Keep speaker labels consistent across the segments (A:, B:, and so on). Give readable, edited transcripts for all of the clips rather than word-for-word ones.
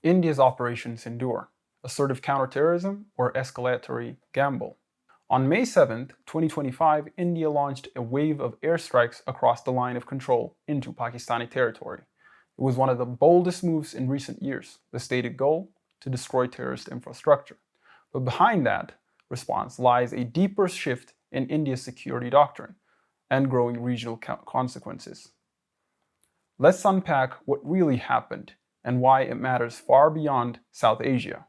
A: India's Operation Sindoor, assertive counterterrorism or escalatory gamble. On May 7, 2025, India launched a wave of airstrikes across the line of control into Pakistani territory. It was one of the boldest moves in recent years, the stated goal to destroy terrorist infrastructure. But behind that response lies a deeper shift in India's security doctrine and growing regional consequences. Let's unpack what really happened and why it matters far beyond South Asia.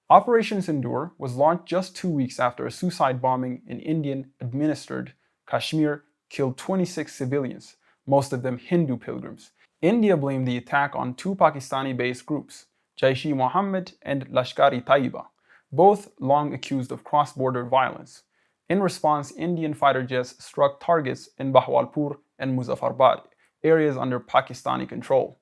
A: Operation Sindoor was launched just 2 weeks after a suicide bombing in Indian-administered Kashmir killed 26 civilians, most of them Hindu pilgrims. India blamed the attack on two Pakistani-based groups, Jaish-e-Mohammed and Lashkar-e-Taiba, both long accused of cross-border violence. In response, Indian fighter jets struck targets in Bahawalpur and Muzaffarabad, areas under Pakistani control.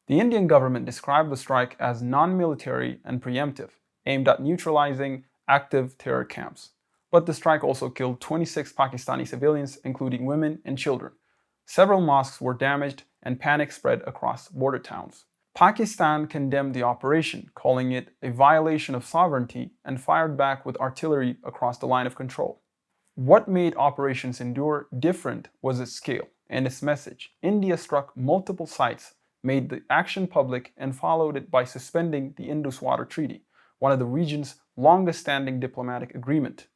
A: The Indian government described the strike as non-military and preemptive, aimed at neutralizing active terror camps. But the strike also killed 26 Pakistani civilians, including women and children. Several mosques were damaged and panic spread across border towns. Pakistan condemned the operation, calling it a violation of sovereignty, and fired back with artillery across the line of control. What made Operation Sindoor different was its scale and its message. India struck multiple sites, made the action public, and followed it by suspending the Indus Water Treaty, one of the region's longest-standing diplomatic agreement.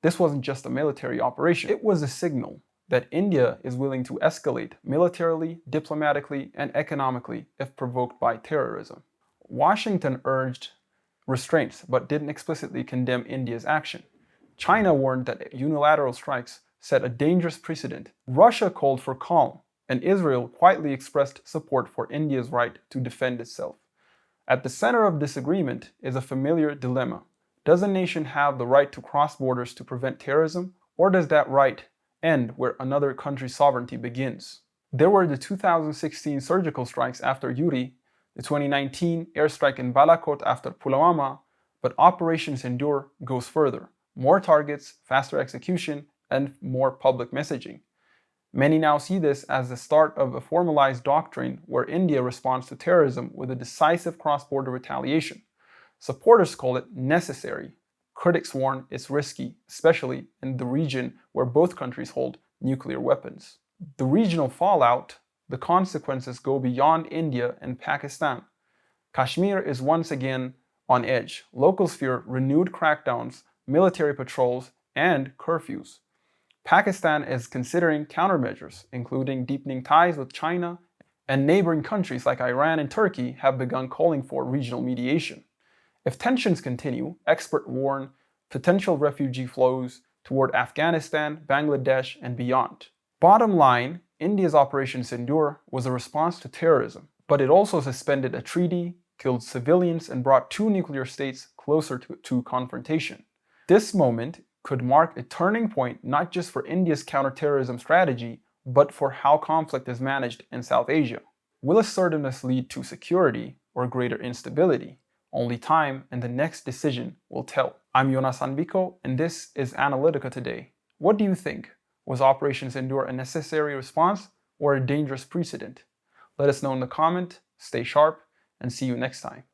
A: This wasn't just a military operation, it was a signal that India is willing to escalate militarily, diplomatically, and economically if provoked by terrorism. Washington urged restraints but didn't explicitly condemn India's action. China warned that unilateral strikes set a dangerous precedent. Russia called for calm, and Israel quietly expressed support for India's right to defend itself. At the center of disagreement is a familiar dilemma. Does a nation have the right to cross borders to prevent terrorism, or does that right end where another country's sovereignty begins? There were the 2016 surgical strikes after Uri, the 2019 airstrike in Balakot after Pulwama, but Operation Sindoor goes further. More targets, faster execution, and more public messaging. Many now see this as the start of a formalized doctrine where India responds to terrorism with a decisive cross-border retaliation. Supporters call it necessary. Critics warn it's risky, especially in the region where both countries hold nuclear weapons. The regional fallout, the consequences go beyond India and Pakistan. Kashmir is once again on edge. Locals fear renewed crackdowns, military patrols, and curfews. Pakistan is considering countermeasures, including deepening ties with China, and neighboring countries like Iran and Turkey have begun calling for regional mediation. If tensions continue, experts warn potential refugee flows toward Afghanistan, Bangladesh, and beyond. Bottom line, India's Operation Sindoor was a response to terrorism, but it also suspended a treaty, killed civilians, and brought two nuclear states closer to confrontation. This moment could mark a turning point not just for India's counterterrorism strategy, but for how conflict is managed in South Asia. Will assertiveness lead to security or greater instability? Only time and the next decision will tell. I'm Jonas Anviko, and this is Analytica Today. What do you think? Was Operation Sindoor a necessary response or a dangerous precedent? Let us know in the comment, stay sharp, and see you next time.